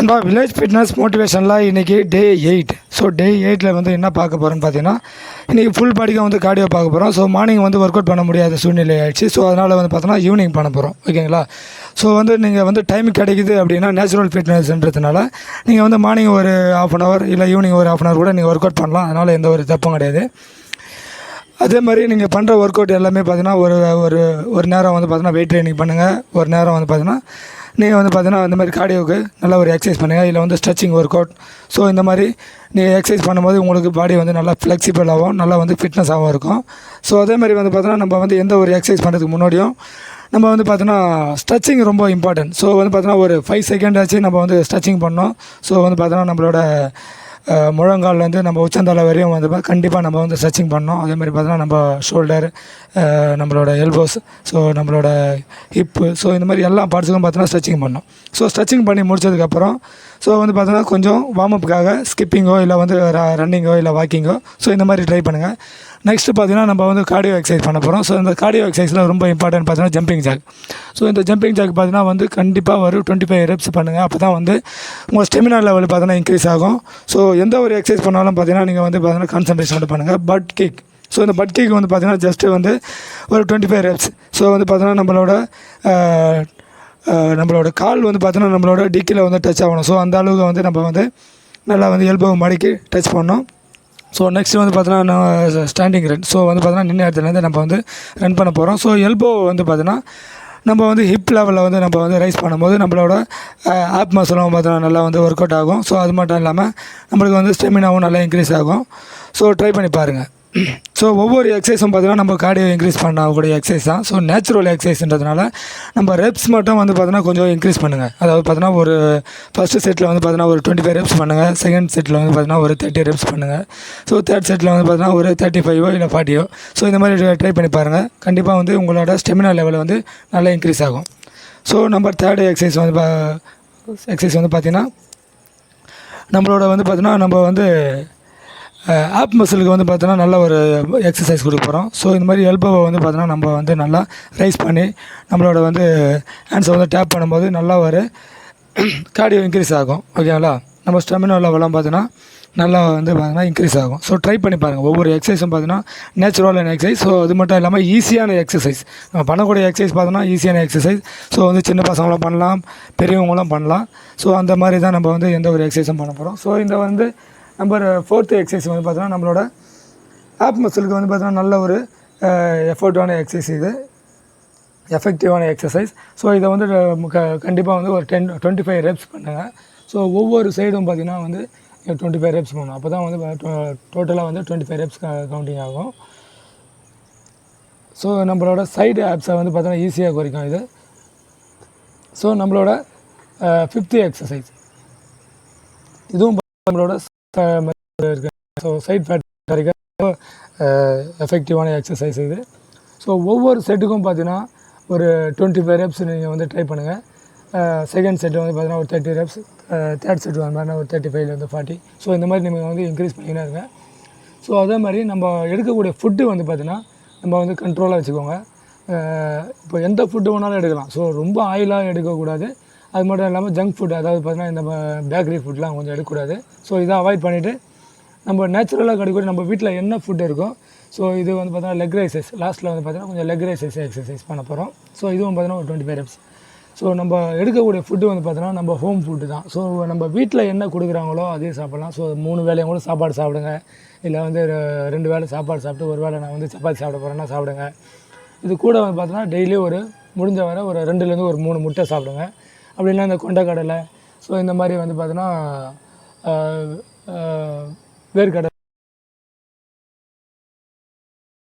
நண்பா village fitness மோட்டிவேஷனில் இன்றைக்கி டே 8. So day 8ல் வந்து என்ன பார்க்க போகிறோன்னு பார்த்தீங்கன்னா, இன்றைக்கி ஃபுல் பாடிக்கும் வந்து கார்டியோ பார்க்க போகிறோம். ஸோ மார்னிங் வந்து ஒர்க் அவுட் பண்ண முடியாத சூழ்நிலை ஆகிடுச்சு. ஸோ அதனால் வந்து பார்த்தோன்னா ஈவினிங் பண்ண போகிறோம். ஓகேங்களா? ஸோ வந்து நீங்கள் வந்து டைம் கிடைக்குது அப்படின்னா நேச்சுரல் ஃபிட்னஸ்ன்றதுனால நீங்கள் வந்து மார்னிங் ஒரு ½ அன் ஹவர் இல்லை ஈவினிங் ஒரு ½ அன் ஹவர் கூட நீங்கள் ஒர்க் அவுட் பண்ணலாம். அதனால் எந்த ஒரு தப்பும் கிடையாது. அதே மாதிரி நீங்கள் பண்ணுற ஒர்க் அவுட் எல்லாமே பார்த்தீங்கன்னா ஒரு நேரம் வந்து பார்த்தீங்கன்னா வெயிட் ட்ரைனிங் பண்ணுங்கள். ஒரு நேரம் வந்து பார்த்தீங்கன்னா நீங்கள் வந்து பார்த்தீங்கன்னா இந்த மாதிரி கார்டியோவுக்கு நல்லா ஒரு எக்ஸசைஸ் பண்ணுங்கள். இல்லை வந்து ஸ்ட்ரெச்சிங் ஒர்க் அவுட். ஸோ இந்த மாதிரி நீங்கள் எக்ஸசைஸ் பண்ணும்போது உங்களுக்கு பாடி வந்து நல்லா ஃப்ளெக்சிபிளாகவும் நல்லா வந்து ஃபிட்னஸாகவும் இருக்கும். ஸோ அதே மாதிரி வந்து பார்த்தீங்கன்னா நம்ம வந்து எந்த ஒரு எக்ஸசைஸ் பண்ணுறதுக்கு முன்னாடியும் நம்ம வந்து பார்த்தோன்னா ஸ்ட்ரெச்சிங் ரொம்ப இம்பார்ட்டன்ட். ஸோ வந்து பார்த்தோன்னா ஒரு 5 செகண்ட் ஆச்சு நம்ம வந்து ஸ்ட்ரெச்சிங் பண்ணோம். ஸோ வந்து பார்த்தோன்னா நம்மளோட முழங்கால்லேருந்து நம்ம உச்சந்தலை வரையும் வந்து கண்டிப்பாக நம்ம வந்து ஸ்ட்ரெச்சிங் பண்ணோம். அதே மாதிரி பார்த்தோன்னா நம்ம ஷோல்டர், நம்மளோட எல்போஸ், ஸோ நம்மளோட ஹிப்பு, ஸோ இந்த மாதிரி எல்லா பார்ட்ஸுக்கும் பார்த்தோன்னா ஸ்ட்ரெச்சிங் பண்ணோம். ஸோ ஸ்ட்ரெச்சிங் பண்ணி முடிச்சதுக்கப்புறம் ஸோ வந்து பார்த்தோன்னா கொஞ்சம் வார்மப்புக்காக ஸ்கிப்பிங்கோ இல்லை வந்து ரன்னிங்கோ இல்லை வாக்கிங்கோ ஸோ இந்த மாதிரி ட்ரை பண்ணுங்கள். நெக்ஸ்ட்டு பார்த்தீங்கன்னா நம்ம வந்து கார்டியோ எக்ஸசைஸ் பண்ண போகிறோம். ஸோ இந்த கார்டியோ எக்ஸசைஸில் ரொம்ப இம்பார்ட்டன்ட் பார்த்தீங்கன்னா ஜம்பிங் ஜாக். ஸோ இந்த ஜம்பிங் ஜாக் பார்த்தீங்கன்னா வந்து கண்டிப்பாக ஒரு 25 ரெப்ஸ் பண்ணுங்கள். அப்போ தான் வந்து உங்கள் ஸ்டெமினா லெவல் பார்த்தீங்கன்னா இன்க்ரீஸ் ஆகும். ஸோ எந்த ஒரு எக்ஸசைஸ் பண்ணாலும் பார்த்தீங்கன்னா நீங்கள் வந்து பார்த்தீங்கன்னா கான்சன்ட்ரேஷன் மட்டும் பண்ணுங்கள். But kick. ஸோ இந்த பட் கிக் வந்து பார்த்தீங்கன்னா ஜஸ்ட்டு வந்து ஒரு 25 ரெப்ஸ். ஸோ வந்து பார்த்தீங்கன்னா நம்மளோட கால் வந்து பார்த்தீங்கன்னா நம்மளோட டிக்கில் வந்து டச் ஆகணும். ஸோ அந்த அளவுக்கு வந்து நம்ம வந்து நல்லா வந்து எல்போ மடக்கி டச் பண்ணோம். ஸோ நெக்ஸ்ட் வந்து பார்த்தோன்னா ஸ்டாண்டிங் ரன். ஸோ வந்து பார்த்தோன்னா நின்று இடத்துலேருந்து நம்ம வந்து ரன் பண்ண போகிறோம். ஸோ எல்போ வந்து பார்த்தோன்னா நம்ம வந்து ஹிப் லெவலில் வந்து நம்ம வந்து ரைஸ் பண்ணும்போது நம்மளோட ஆப் மசிலும் பார்த்தோன்னா நல்லா வந்து ஒர்க் அவுட் ஆகும். ஸோ அது மட்டும் இல்லாமல் நம்மளுக்கு வந்து ஸ்டெமினாவும் நல்லா இன்க்ரீஸ் ஆகும். ஸோ ட்ரை பண்ணி பாருங்கள். ஸோ ஒவ்வொரு எக்ஸசைஸும் பார்த்தீங்கன்னா நம்ம கார்டியோ இன்க்ரீஸ் பண்ணக்கூடிய எக்ஸசைஸ் தான். ஸோ நேச்சுரல் எக்ஸசைஸ்ன்றதுனால நம்ம ரெப்ஸ் மட்டும் வந்து பார்த்தீங்கன்னா கொஞ்சம் இன்க்ரீஸ் பண்ணுங்கள். அதாவது பார்த்தீங்கன்னா ஒரு ஃபஸ்ட்டு செட்டில் வந்து பார்த்தீங்கன்னா ஒரு 25 ரெப்ஸ் பண்ணுங்கள். செகண்ட் செட்டில் வந்து பார்த்தீங்கன்னா ஒரு 30 ரெப்ஸ் பண்ணுங்கள். ஸோ தேர்ட் செட்டில் வந்து பார்த்தீங்கன்னா ஒரு 35 இல்லை 40. ஸோ இந்த மாதிரி ட்ரை பண்ணி பாருங்கள். கண்டிப்பாக வந்து உங்களோட ஸ்டெமினா லெவல் வந்து நல்லா இன்க்ரீஸ் ஆகும். ஸோ நம்பர் 3 எக்ஸசைஸ் வந்து பார்த்திங்கன்னா நம்மளோட வந்து பார்த்தீங்கன்னா நம்ம வந்து ஆப் மசிலுக்கு வந்து பார்த்தோன்னா நல்ல ஒரு எக்ஸசைஸ் கொடுக்க போகிறோம். ஸோ இந்த மாதிரி எல்போவை வந்து பார்த்தோன்னா நம்ம வந்து நல்லா ரைஸ் பண்ணி நம்மளோட வந்து ஹேண்ட்ஸை வந்து டேப் பண்ணும்போது நல்லா ஒரு கார்டியோ இன்க்ரீஸ் ஆகும். ஓகேங்களா? நம்ம ஸ்டெமினா லெவலாம் பார்த்தோன்னா நல்லா வந்து பார்த்தீங்கன்னா இன்க்ரீஸ் ஆகும். ஸோ ட்ரை பண்ணி பாருங்கள். ஒவ்வொரு எக்ஸசைஸும் பார்த்தீங்கன்னா நேச்சுரலான எக்ஸசைஸ். ஸோ அது மட்டும் இல்லாமல் ஈஸியான எக்ஸசைஸ். நம்ம பண்ணக்கூடிய எக்ஸசைஸ் பார்த்தோன்னா ஈஸியான எக்ஸசைஸ். ஸோ வந்து சின்ன பசங்களும் பண்ணலாம், பெரியவங்களும் பண்ணலாம். ஸோ அந்த மாதிரி தான் நம்ம வந்து எந்த ஒரு எக்ஸசைஸும் பண்ண போகிறோம். ஸோ இந்த வந்து நம்பர் 4th எக்ஸசைஸ் வந்து பார்த்தோன்னா நம்மளோட ஆப் மசிலுக்கு வந்து பார்த்தோன்னா நல்ல ஒரு எஃபர்ட்டான எக்ஸசைஸ். இது எஃபெக்டிவான எக்ஸசைஸ். ஸோ இதை வந்து கண்டிப்பாக வந்து ஒரு 25 ரெப்ஸ் பண்ணுங்கள். ஸோ ஒவ்வொரு சைடும் பார்த்திங்கன்னா வந்து 25 ரெப்ஸ் பண்ணணும். அப்போ தான் வந்து டோட்டலாக வந்து 25 ரெப்ஸ் கவுண்டிங் ஆகும். ஸோ நம்மளோட சைடு ஆப்ஸை வந்து பார்த்தோன்னா ஈஸியாக குறைக்கும் இது. ஸோ நம்மளோட 5th எக்ஸசைஸ் இதுவும் நம்மளோட இருக்கு. ஸோ சைட் ஃபேட் குறைக்க எஃபெக்டிவான எக்ஸசைஸ் இது. ஸோ ஒவ்வொரு செட்டுக்கும் பார்த்தீங்கன்னா ஒரு 25 ரெப்ஸ் நீங்கள் வந்து ட்ரை பண்ணுங்கள். செகண்ட் செட்டு வந்து பார்த்தீங்கன்னா ஒரு 30 ரெப்ஸ், தேர்ட் செட்டு வந்து பார்த்தீங்கன்னா ஒரு 35 40. ஸோ இந்த மாதிரி நீங்கள் வந்து இன்க்ரீஸ் பண்ணிக்கினே இருங்க. ஸோ அதே மாதிரி நம்ம எடுக்கக்கூடிய ஃபுட்டு வந்து பார்த்திங்கன்னா நம்ம வந்து கண்ட்ரோலாக வச்சுக்கோங்க. இப்போ எந்த ஃபுட்டு வேணாலும் எடுக்கலாம். ஸோ ரொம்ப ஆயிலாக எடுக்கக்கூடாது. அது மட்டும் இல்லாமல் ஜங்க் ஃபுட், அதாவது பார்த்திங்கன்னா இந்த பேக்கரி ஃபுட்லாம் கொஞ்சம் எடுக்கக்கூடாது. ஸோ இதை அவாய்ட் பண்ணிவிட்டு நம்ம நேச்சுரலாக கிடைக்கக்கூடிய நம்ம வீட்டில் என்ன ஃபுட் இருக்கோ, ஸோ இது வந்து பார்த்தீங்கன்னா லெக் ரைசஸ் லாஸ்ட்டில் வந்து பார்த்தீங்கன்னா கொஞ்சம் லெக் ரைசஸ் எக்ஸசைஸ் பண்ண போகிறோம். ஸோ இதுவும் பார்த்தீங்கன்னா ஒரு 25 ரெப்ஸ். ஸோ நம்ம எடுக்கக்கூடிய ஃபுட்டு வந்து பார்த்தீங்கன்னா நம்ம ஹோம் ஃபுட்டு தான். ஸோ நம்ம வீட்டில் என்ன கொடுக்குறாங்களோ அதே சாப்பிட்லாம். ஸோ 3 வேளையும் கூட சாப்பாடு சாப்பிடுங்க. இல்லை வந்து 2 வேளை சாப்பாடு சாப்பிட்டு ஒரு வேளை நான் வந்து சப்பாத்தி சாப்பிட போகிறேன்னா சாப்பிடுங்க. இது கூட வந்து பார்த்தீங்கன்னா டெய்லி ஒரு முடிஞ்ச வரை ஒரு 2லேருந்து ஒரு 3 முட்டை சாப்பிடுங்க. அப்படின்னா இந்த கொண்டைக்கடலை, ஸோ இந்த மாதிரி வந்து பார்த்தீங்கன்னா வேர்க்கடலை